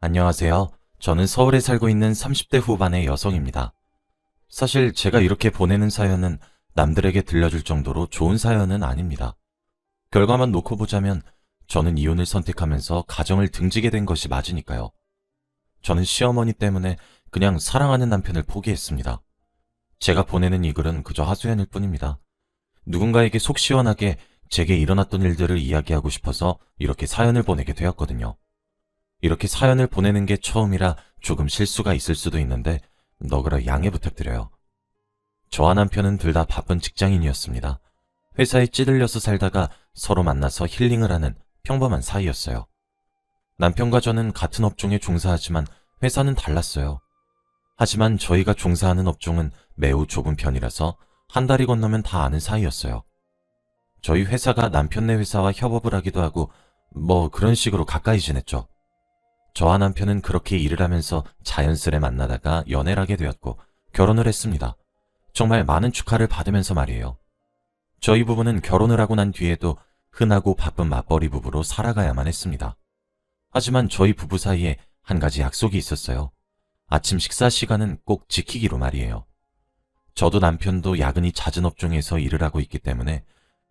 안녕하세요. 저는 서울에 살고 있는 30대 후반의 여성입니다. 사실 제가 이렇게 보내는 사연은 남들에게 들려줄 정도로 좋은 사연은 아닙니다. 결과만 놓고 보자면 저는 이혼을 선택하면서 가정을 등지게 된 것이 맞으니까요. 저는 시어머니 때문에 그냥 사랑하는 남편을 포기했습니다. 제가 보내는 이 글은 그저 하소연일 뿐입니다. 누군가에게 속 시원하게 제게 일어났던 일들을 이야기하고 싶어서 이렇게 사연을 보내게 되었거든요. 이렇게 사연을 보내는 게 처음이라 조금 실수가 있을 수도 있는데 너그러 양해 부탁드려요. 저와 남편은 둘 다 바쁜 직장인이었습니다. 회사에 찌들려서 살다가 서로 만나서 힐링을 하는 평범한 사이였어요. 남편과 저는 같은 업종에 종사하지만 회사는 달랐어요. 하지만 저희가 종사하는 업종은 매우 좁은 편이라서 한 달이 건너면 다 아는 사이였어요. 저희 회사가 남편네 회사와 협업을 하기도 하고 그런 식으로 가까이 지냈죠. 저와 남편은 그렇게 일을 하면서 자연스레 만나다가 연애를 하게 되었고 결혼을 했습니다. 정말 많은 축하를 받으면서 말이에요. 저희 부부는 결혼을 하고 난 뒤에도 흔하고 바쁜 맞벌이 부부로 살아가야만 했습니다. 하지만 저희 부부 사이에 한 가지 약속이 있었어요. 아침 식사 시간은 꼭 지키기로 말이에요. 저도 남편도 야근이 잦은 업종에서 일을 하고 있기 때문에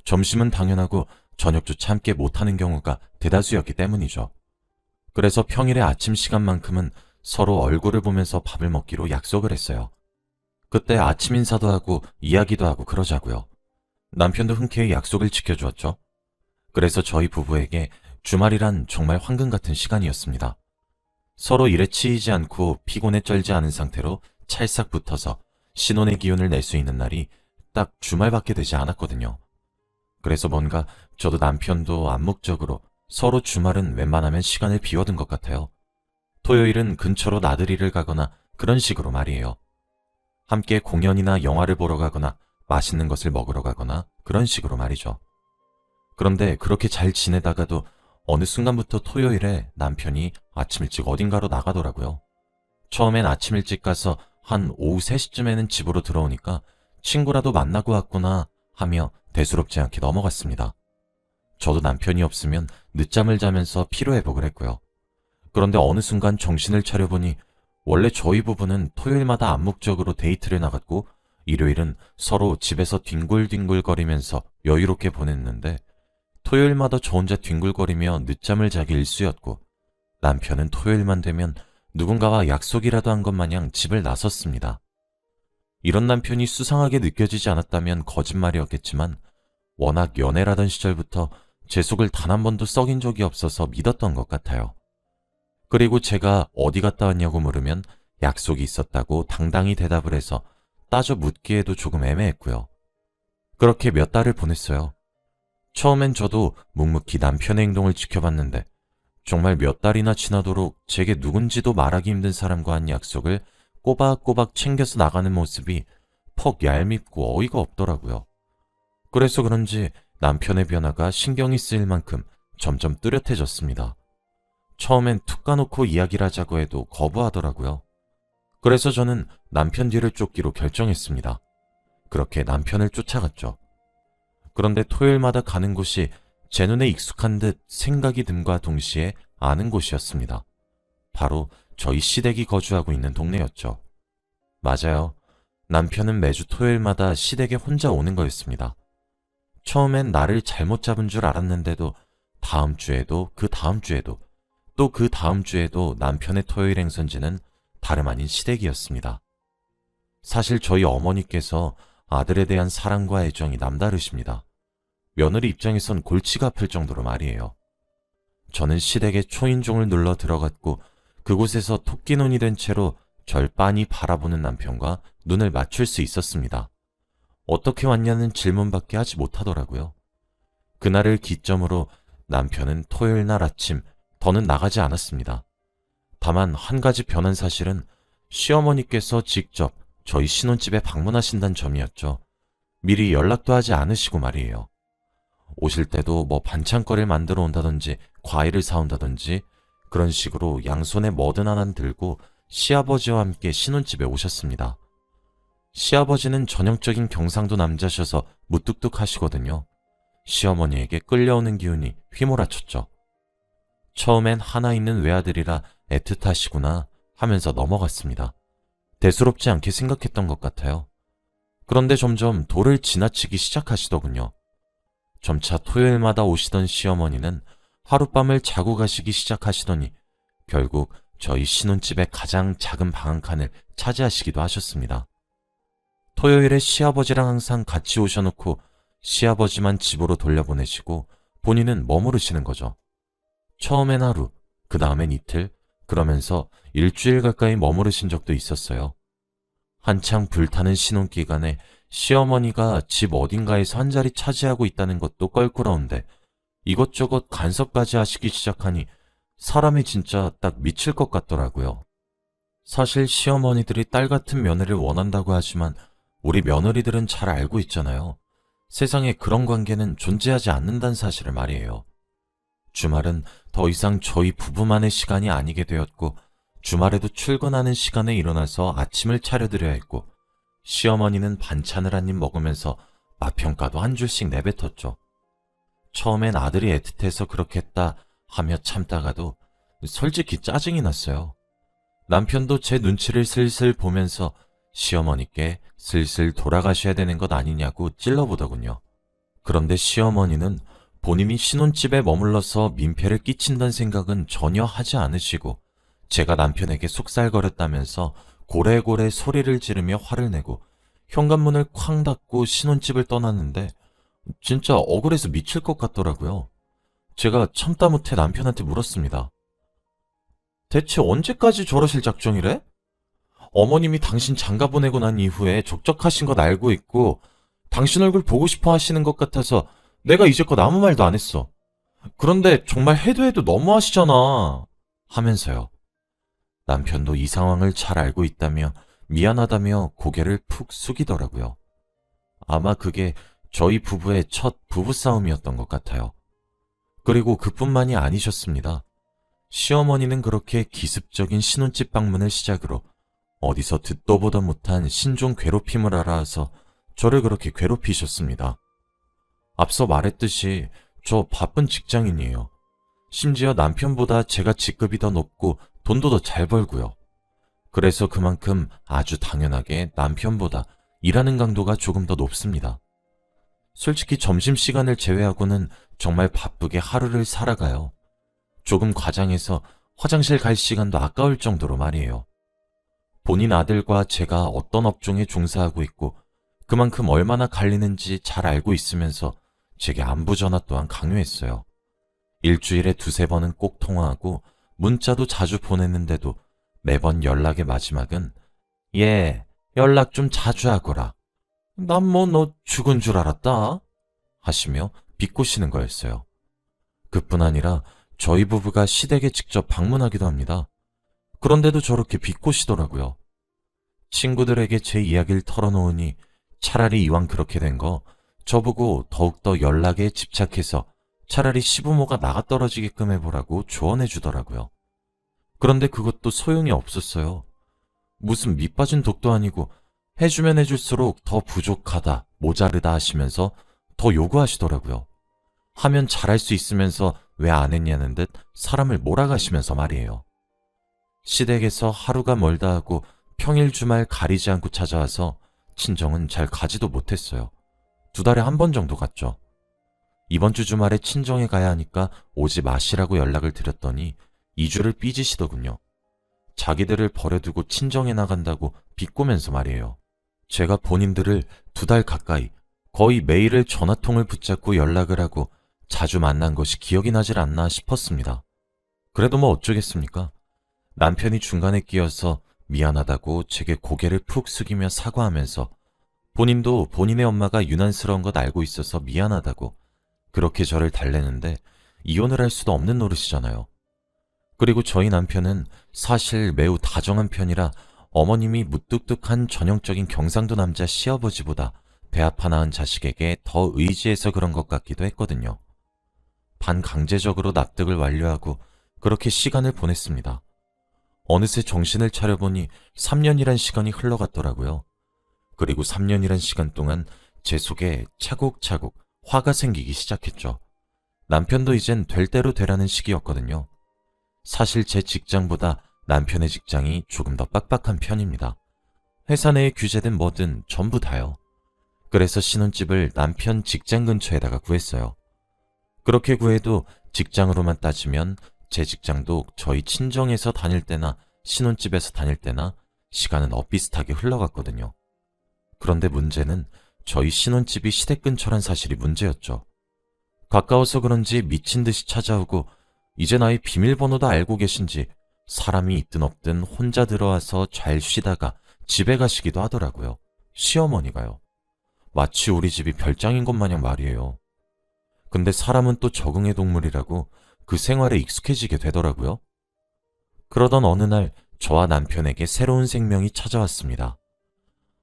점심은 당연하고 저녁조차 함께 못하는 경우가 대다수였기 때문이죠. 그래서 평일에 아침 시간만큼은 서로 얼굴을 보면서 밥을 먹기로 약속을 했어요. 그때 아침 인사도 하고 이야기도 하고 그러자고요. 남편도 흔쾌히 약속을 지켜주었죠. 그래서 저희 부부에게 주말이란 정말 황금 같은 시간이었습니다. 서로 일에 치이지 않고 피곤에 쩔지 않은 상태로 찰싹 붙어서 신혼의 기운을 낼 수 있는 날이 딱 주말밖에 되지 않았거든요. 그래서 뭔가 저도 남편도 암묵적으로 서로 주말은 웬만하면 시간을 비워둔 것 같아요. 토요일은 근처로 나들이를 가거나 그런 식으로 말이에요. 함께 공연이나 영화를 보러 가거나 맛있는 것을 먹으러 가거나 그런 식으로 말이죠. 그런데 그렇게 잘 지내다가도 어느 순간부터 토요일에 남편이 아침 일찍 어딘가로 나가더라고요. 처음엔 아침 일찍 가서 한 오후 3시쯤에는 집으로 들어오니까 친구라도 만나고 왔구나 하며 대수롭지 않게 넘어갔습니다. 저도 남편이 없으면 늦잠을 자면서 피로회복을 했고요. 그런데 어느 순간 정신을 차려보니 원래 저희 부부는 토요일마다 암묵적으로 데이트를 나갔고 일요일은 서로 집에서 뒹굴뒹굴거리면서 여유롭게 보냈는데 토요일마다 저 혼자 뒹굴거리며 늦잠을 자기 일쑤였고 남편은 토요일만 되면 누군가와 약속이라도 한 것 마냥 집을 나섰습니다. 이런 남편이 수상하게 느껴지지 않았다면 거짓말이었겠지만 워낙 연애라던 시절부터 제 속을 단 한 번도 썩인 적이 없어서 믿었던 것 같아요. 그리고 제가 어디 갔다 왔냐고 물으면 약속이 있었다고 당당히 대답을 해서 따져 묻기에도 조금 애매했고요. 그렇게 몇 달을 보냈어요. 처음엔 저도 묵묵히 남편의 행동을 지켜봤는데 정말 몇 달이나 지나도록 제게 누군지도 말하기 힘든 사람과 한 약속을 꼬박꼬박 챙겨서 나가는 모습이 퍽 얄밉고 어이가 없더라고요. 그래서 그런지 남편의 변화가 신경이 쓰일 만큼 점점 뚜렷해졌습니다. 처음엔 툭 까놓고 이야기를 하자고 해도 거부하더라고요. 그래서 저는 남편 뒤를 쫓기로 결정했습니다. 그렇게 남편을 쫓아갔죠. 그런데 토요일마다 가는 곳이 제 눈에 익숙한 듯 생각이 듦과 동시에 아는 곳이었습니다. 바로 저희 시댁이 거주하고 있는 동네였죠. 맞아요. 남편은 매주 토요일마다 시댁에 혼자 오는 거였습니다. 처음엔 나를 잘못 잡은 줄 알았는데도 다음 주에도 그 다음 주에도 또 그 다음 주에도 남편의 토요일 행선지는 다름 아닌 시댁이었습니다. 사실 저희 어머니께서 아들에 대한 사랑과 애정이 남다르십니다. 며느리 입장에선 골치가 아플 정도로 말이에요. 저는 시댁에 초인종을 눌러 들어갔고 그곳에서 토끼눈이 된 채로 절 빤히 바라보는 남편과 눈을 맞출 수 있었습니다. 어떻게 왔냐는 질문밖에 하지 못하더라고요. 그날을 기점으로 남편은 토요일 날 아침 더는 나가지 않았습니다. 다만 한 가지 변한 사실은 시어머니께서 직접 저희 신혼집에 방문하신다는 점이었죠. 미리 연락도 하지 않으시고 말이에요. 오실 때도 반찬거리를 만들어 온다든지 과일을 사온다든지 그런 식으로 양손에 뭐든 하나 들고 시아버지와 함께 신혼집에 오셨습니다. 시아버지는 전형적인 경상도 남자셔서 무뚝뚝하시거든요. 시어머니에게 끌려오는 기운이 휘몰아쳤죠. 처음엔 하나 있는 외아들이라 애틋하시구나 하면서 넘어갔습니다. 대수롭지 않게 생각했던 것 같아요. 그런데 점점 도를 지나치기 시작하시더군요. 점차 토요일마다 오시던 시어머니는 하룻밤을 자고 가시기 시작하시더니 결국 저희 신혼집의 가장 작은 방 한 칸을 차지하시기도 하셨습니다. 토요일에 시아버지랑 항상 같이 오셔놓고 시아버지만 집으로 돌려보내시고 본인은 머무르시는 거죠. 처음엔 하루, 그 다음엔 이틀, 그러면서 일주일 가까이 머무르신 적도 있었어요. 한창 불타는 신혼기간에 시어머니가 집 어딘가에서 한 자리 차지하고 있다는 것도 껄끄러운데 이것저것 간섭까지 하시기 시작하니 사람이 진짜 딱 미칠 것 같더라고요. 사실 시어머니들이 딸 같은 며느리를 원한다고 하지만 우리 며느리들은 잘 알고 있잖아요. 세상에 그런 관계는 존재하지 않는다는 사실을 말이에요. 주말은 더 이상 저희 부부만의 시간이 아니게 되었고 주말에도 출근하는 시간에 일어나서 아침을 차려드려야 했고 시어머니는 반찬을 한 입 먹으면서 맛평가도 한 줄씩 내뱉었죠. 처음엔 아들이 애틋해서 그렇게 했다 하며 참다가도 솔직히 짜증이 났어요. 남편도 제 눈치를 슬슬 보면서 시어머니께 슬슬 돌아가셔야 되는 것 아니냐고 찔러보더군요. 그런데 시어머니는 본인이 신혼집에 머물러서 민폐를 끼친다는 생각은 전혀 하지 않으시고 제가 남편에게 속살거렸다면서 고래고래 소리를 지르며 화를 내고 현관문을 쾅 닫고 신혼집을 떠났는데 진짜 억울해서 미칠 것 같더라고요. 제가 참다 못해 남편한테 물었습니다. 대체 언제까지 저러실 작정이래? 어머님이 당신 장가 보내고 난 이후에 적적하신 것 알고 있고 당신 얼굴 보고 싶어 하시는 것 같아서 내가 이제껏 아무 말도 안 했어. 그런데 정말 해도 너무 하시잖아. 하면서요. 남편도 이 상황을 잘 알고 있다며 미안하다며 고개를 푹 숙이더라고요. 아마 그게 저희 부부의 첫 부부싸움이었던 것 같아요. 그리고 그뿐만이 아니셨습니다. 시어머니는 그렇게 기습적인 신혼집 방문을 시작으로 어디서 듣도 보도 못한 신종 괴롭힘을 알아서 저를 그렇게 괴롭히셨습니다. 앞서 말했듯이 저 바쁜 직장인이에요. 심지어 남편보다 제가 직급이 더 높고 돈도 더 잘 벌고요. 그래서 그만큼 아주 당연하게 남편보다 일하는 강도가 조금 더 높습니다. 솔직히 점심시간을 제외하고는 정말 바쁘게 하루를 살아가요. 조금 과장해서 화장실 갈 시간도 아까울 정도로 말이에요. 본인 아들과 제가 어떤 업종에 종사하고 있고 그만큼 얼마나 갈리는지 잘 알고 있으면서 제게 안부 전화 또한 강요했어요. 일주일에 두세 번은 꼭 통화하고 문자도 자주 보냈는데도 매번 연락의 마지막은 얘 연락 좀 자주 하거라. 난 뭐 너 죽은 줄 알았다 하시며 비꼬시는 거였어요. 그뿐 아니라 저희 부부가 시댁에 직접 방문하기도 합니다. 그런데도 저렇게 비꼬시더라고요. 친구들에게 제 이야기를 털어놓으니 차라리 이왕 그렇게 된 거 저보고 더욱더 연락에 집착해서 차라리 시부모가 나가떨어지게끔 해보라고 조언해 주더라고요. 그런데 그것도 소용이 없었어요. 무슨 밑빠진 독도 아니고 해주면 해줄수록 더 부족하다, 모자르다 하시면서 더 요구하시더라고요. 하면 잘할 수 있으면서 왜 안 했냐는 듯 사람을 몰아가시면서 말이에요. 시댁에서 하루가 멀다 하고 평일 주말 가리지 않고 찾아와서 친정은 잘 가지도 못했어요. 2달에 한 번 정도 갔죠. 이번 주 주말에 친정에 가야 하니까 오지 마시라고 연락을 드렸더니 2주를 삐지시더군요. 자기들을 버려두고 친정에 나간다고 비꼬면서 말이에요. 제가 본인들을 2달 가까이 거의 매일을 전화통을 붙잡고 연락을 하고 자주 만난 것이 기억이 나질 않나 싶었습니다. 그래도 뭐 어쩌겠습니까? 남편이 중간에 끼어서 미안하다고 제게 고개를 푹 숙이며 사과하면서 본인도 본인의 엄마가 유난스러운 것 알고 있어서 미안하다고 그렇게 저를 달래는데 이혼을 할 수도 없는 노릇이잖아요. 그리고 저희 남편은 사실 매우 다정한 편이라 어머님이 무뚝뚝한 전형적인 경상도 남자 시아버지보다 배 아파 낳은 자식에게 더 의지해서 그런 것 같기도 했거든요. 반강제적으로 납득을 완료하고 그렇게 시간을 보냈습니다. 어느새 정신을 차려보니 3년이란 시간이 흘러갔더라고요. 그리고 3년이란 시간 동안 제 속에 차곡차곡 화가 생기기 시작했죠. 남편도 이젠 될 대로 되라는 시기였거든요. 사실 제 직장보다 남편의 직장이 조금 더 빡빡한 편입니다. 회사 내에 규제든 뭐든 전부 다요. 그래서 신혼집을 남편 직장 근처에다가 구했어요. 그렇게 구해도 직장으로만 따지면 제 직장도 저희 친정에서 다닐 때나 신혼집에서 다닐 때나 시간은 엇비슷하게 흘러갔거든요. 그런데 문제는 저희 신혼집이 시댁 근처란 사실이 문제였죠. 가까워서 그런지 미친 듯이 찾아오고 이제 나의 비밀번호도 알고 계신지 사람이 있든 없든 혼자 들어와서 잘 쉬다가 집에 가시기도 하더라고요. 시어머니가요. 마치 우리 집이 별장인 것 마냥 말이에요. 근데 사람은 또 적응의 동물이라고 그 생활에 익숙해지게 되더라고요. 그러던 어느 날 저와 남편에게 새로운 생명이 찾아왔습니다.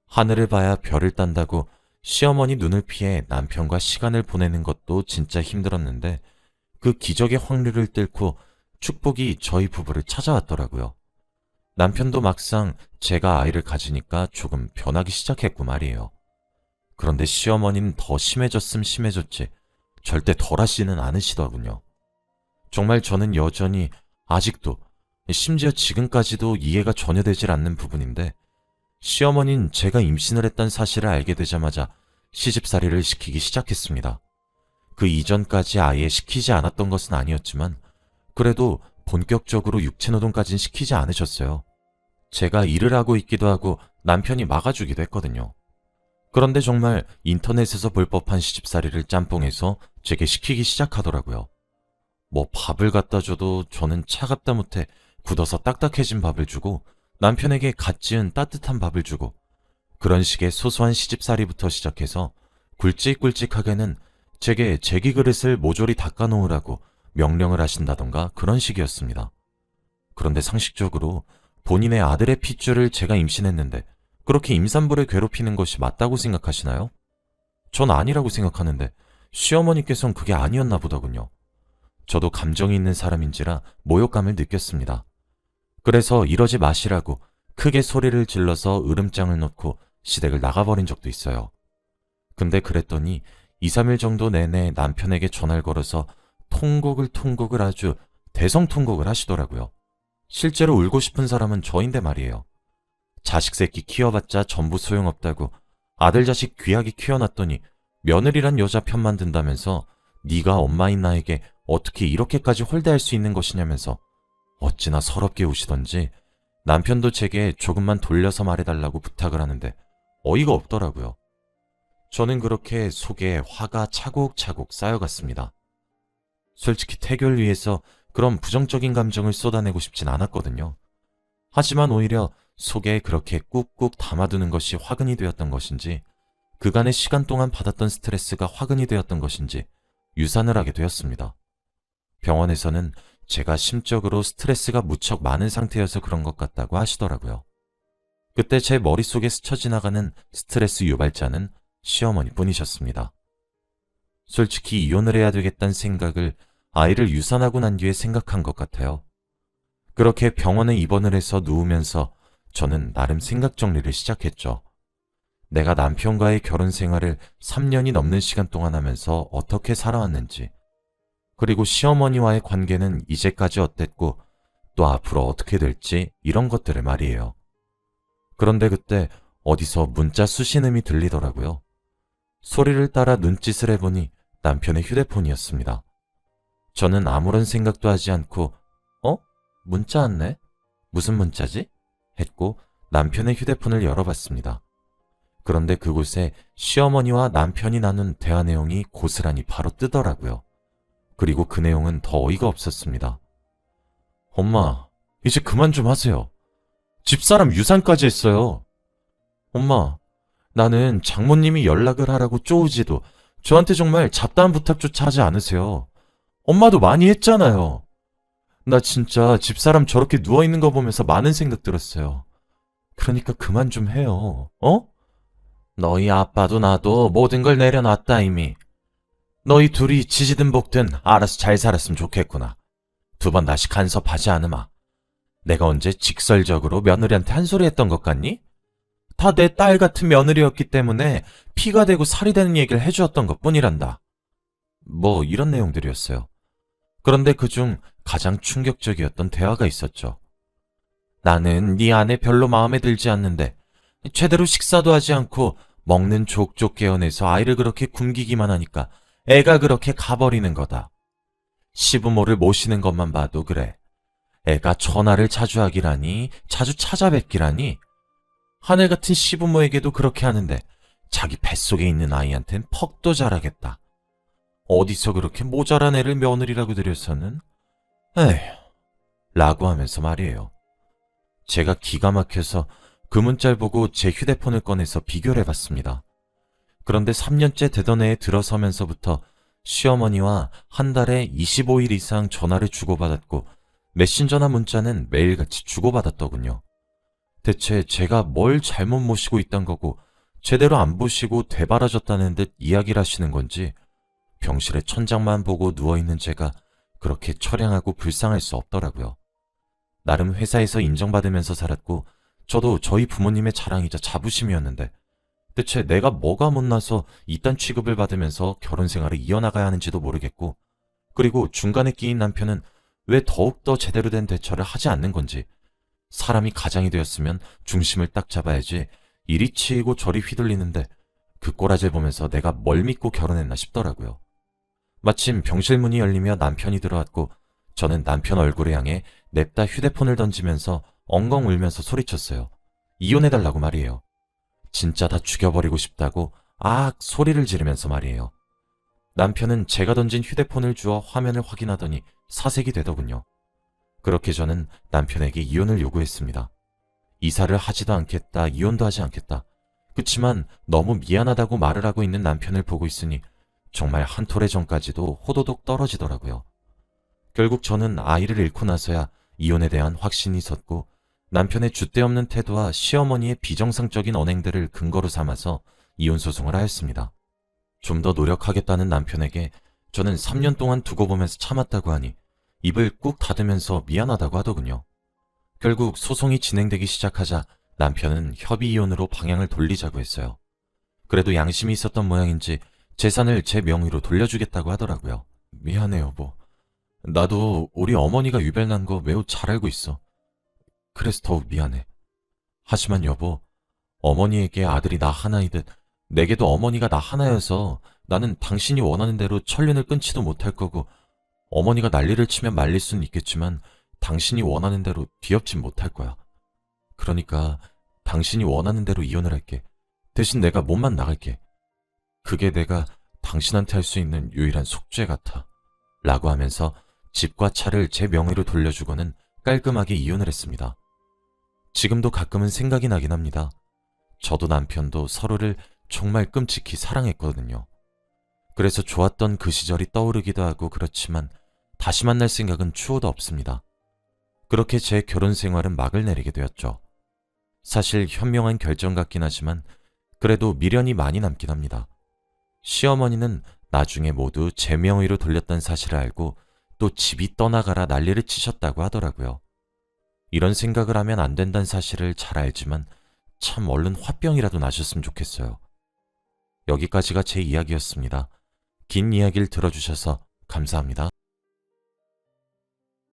하늘을 봐야 별을 딴다고 시어머니 눈을 피해 남편과 시간을 보내는 것도 진짜 힘들었는데 그 기적의 확률을 뚫고 축복이 저희 부부를 찾아왔더라고요. 남편도 막상 제가 아이를 가지니까 조금 변하기 시작했고 말이에요. 그런데 시어머니는 더 심해졌음 심해졌지 절대 덜하지는 않으시더군요. 정말 저는 여전히 아직도 심지어 지금까지도 이해가 전혀 되질 않는 부분인데 시어머니는 제가 임신을 했다는 사실을 알게 되자마자 시집살이를 시키기 시작했습니다. 그 이전까지 아예 시키지 않았던 것은 아니었지만 그래도 본격적으로 육체노동까지는 시키지 않으셨어요. 제가 일을 하고 있기도 하고 남편이 막아주기도 했거든요. 그런데 정말 인터넷에서 볼 법한 시집살이를 짬뽕해서 제게 시키기 시작하더라고요. 뭐 밥을 갖다 줘도 저는 차갑다 못해 굳어서 딱딱해진 밥을 주고 남편에게 갓 지은 따뜻한 밥을 주고 그런 식의 소소한 시집살이부터 시작해서 굵직굵직하게는 제게 제기 그릇을 모조리 닦아놓으라고 명령을 하신다던가 그런 식이었습니다. 그런데 상식적으로 본인의 아들의 핏줄을 제가 임신했는데 그렇게 임산부를 괴롭히는 것이 맞다고 생각하시나요? 전 아니라고 생각하는데 시어머니께선 그게 아니었나 보더군요. 저도 감정이 있는 사람인지라 모욕감을 느꼈습니다. 그래서 이러지 마시라고 크게 소리를 질러서 으름장을 놓고 시댁을 나가버린 적도 있어요. 근데 그랬더니 2, 3일 정도 내내 남편에게 전화를 걸어서 통곡을 아주 대성통곡을 하시더라고요. 실제로 울고 싶은 사람은 저인데 말이에요. 자식 새끼 키워봤자 전부 소용없다고 아들 자식 귀하게 키워놨더니 며느리란 여자 편만 든다면서 네가 엄마인 나에게 어떻게 이렇게까지 홀대할 수 있는 것이냐면서 어찌나 서럽게 우시던지 남편도 제게 조금만 돌려서 말해달라고 부탁을 하는데 어이가 없더라고요. 저는 그렇게 속에 화가 차곡차곡 쌓여갔습니다. 솔직히 태교를 위해서 그런 부정적인 감정을 쏟아내고 싶진 않았거든요. 하지만 오히려 속에 그렇게 꾹꾹 담아두는 것이 화근이 되었던 것인지 그간의 시간 동안 받았던 스트레스가 화근이 되었던 것인지 유산을 하게 되었습니다. 병원에서는 제가 심적으로 스트레스가 무척 많은 상태여서 그런 것 같다고 하시더라고요. 그때 제 머릿속에 스쳐 지나가는 스트레스 유발자는 시어머니 뿐이셨습니다. 솔직히 이혼을 해야 되겠다는 생각을 아이를 유산하고 난 뒤에 생각한 것 같아요. 그렇게 병원에 입원을 해서 누우면서 저는 나름 생각 정리를 시작했죠. 내가 남편과의 결혼 생활을 3년이 넘는 시간 동안 하면서 어떻게 살아왔는지, 그리고 시어머니와의 관계는 이제까지 어땠고 또 앞으로 어떻게 될지 이런 것들을 말이에요. 그런데 그때 어디서 문자 수신음이 들리더라고요. 소리를 따라 눈짓을 해보니 남편의 휴대폰이었습니다. 저는 아무런 생각도 하지 않고 문자 왔네? 무슨 문자지? 했고 남편의 휴대폰을 열어봤습니다. 그런데 그곳에 시어머니와 남편이 나눈 대화 내용이 고스란히 바로 뜨더라고요. 그리고 그 내용은 더 어이가 없었습니다. 엄마, 이제 그만 좀 하세요. 집사람 유산까지 했어요. 엄마, 나는 장모님이 연락을 하라고 쪼우지도 저한테 정말 잡다한 부탁조차 하지 않으세요. 엄마도 많이 했잖아요. 나 진짜 집사람 저렇게 누워있는 거 보면서 많은 생각 들었어요. 그러니까 그만 좀 해요. 너희 아빠도 나도 모든 걸 내려놨다 이미. 너희 둘이 지지든 볶든 알아서 잘 살았으면 좋겠구나. 2번 다시 간섭하지 않으마. 내가 언제 직설적으로 며느리한테 한 소리 했던 것 같니? 다 내 딸 같은 며느리였기 때문에 피가 되고 살이 되는 얘기를 해주었던 것 뿐이란다. 뭐 이런 내용들이었어요. 그런데 그중 가장 충격적이었던 대화가 있었죠. 나는 네 아내 별로 마음에 들지 않는데 제대로 식사도 하지 않고 먹는 족족 깨어내서 아이를 그렇게 굶기기만 하니까 애가 그렇게 가버리는 거다. 시부모를 모시는 것만 봐도 그래. 애가 전화를 자주 하기라니, 자주 찾아뵙기라니. 하늘 같은 시부모에게도 그렇게 하는데 자기 뱃속에 있는 아이한텐 퍽도 잘하겠다. 어디서 그렇게 모자란 애를 며느리라고 들여서는? 에휴, 라고 하면서 말이에요. 제가 기가 막혀서 그 문자를 보고 제 휴대폰을 꺼내서 비교를 해봤습니다. 그런데 3년째 되던 해에 들어서면서부터 시어머니와 한 달에 25일 이상 전화를 주고받았고 메신저나 문자는 매일같이 주고받았더군요. 대체 제가 뭘 잘못 모시고 있단 거고 제대로 안 보시고 되바라졌다는 듯 이야기를 하시는 건지 병실에 천장만 보고 누워있는 제가 그렇게 처량하고 불쌍할 수 없더라고요. 나름 회사에서 인정받으면서 살았고 저도 저희 부모님의 자랑이자 자부심이었는데 대체 내가 뭐가 못나서 이딴 취급을 받으면서 결혼 생활을 이어나가야 하는지도 모르겠고 그리고 중간에 끼인 남편은 왜 더욱더 제대로 된 대처를 하지 않는 건지 사람이 가장이 되었으면 중심을 딱 잡아야지 이리 치이고 저리 휘둘리는데 그 꼬라지를 보면서 내가 뭘 믿고 결혼했나 싶더라고요. 마침 병실 문이 열리며 남편이 들어왔고 저는 남편 얼굴에 향해 냅다 휴대폰을 던지면서 엉엉 울면서 소리쳤어요. 이혼해달라고 말이에요. 진짜 다 죽여버리고 싶다고 소리를 지르면서 말이에요. 남편은 제가 던진 휴대폰을 주어 화면을 확인하더니 사색이 되더군요. 그렇게 저는 남편에게 이혼을 요구했습니다. 이사를 하지도 않겠다, 이혼도 하지 않겠다. 그치만 너무 미안하다고 말을 하고 있는 남편을 보고 있으니 정말 한 톨의 정까지도 호도독 떨어지더라고요. 결국 저는 아이를 잃고 나서야 이혼에 대한 확신이 섰고 남편의 줏대없는 태도와 시어머니의 비정상적인 언행들을 근거로 삼아서 이혼 소송을 하였습니다. 좀 더 노력하겠다는 남편에게 저는 3년 동안 두고 보면서 참았다고 하니 입을 꾹 닫으면서 미안하다고 하더군요. 결국 소송이 진행되기 시작하자 남편은 협의 이혼으로 방향을 돌리자고 했어요. 그래도 양심이 있었던 모양인지 재산을 제 명의로 돌려주겠다고 하더라고요. 미안해 여보. 나도 우리 어머니가 유별난 거 매우 잘 알고 있어. 그래서 더욱 미안해. 하지만 여보, 어머니에게 아들이 나 하나이듯 내게도 어머니가 나 하나여서 나는 당신이 원하는 대로 천륜을 끊지도 못할 거고 어머니가 난리를 치면 말릴 수는 있겠지만 당신이 원하는 대로 뒤엎진 못할 거야. 그러니까 당신이 원하는 대로 이혼을 할게. 대신 내가 몸만 나갈게. 그게 내가 당신한테 할 수 있는 유일한 속죄 같아. 라고 하면서 집과 차를 제 명의로 돌려주고는 깔끔하게 이혼을 했습니다. 지금도 가끔은 생각이 나긴 합니다. 저도 남편도 서로를 정말 끔찍히 사랑했거든요. 그래서 좋았던 그 시절이 떠오르기도 하고 그렇지만 다시 만날 생각은 추호도 없습니다. 그렇게 제 결혼 생활은 막을 내리게 되었죠. 사실 현명한 결정 같긴 하지만 그래도 미련이 많이 남긴 합니다. 시어머니는 나중에 모두 제 명의로 돌렸다는 사실을 알고 또 집이 떠나가라 난리를 치셨다고 하더라고요. 이런 생각을 하면 안 된다는 사실을 잘 알지만 참 얼른 화병이라도 나셨으면 좋겠어요. 여기까지가 제 이야기였습니다. 긴 이야기를 들어주셔서 감사합니다.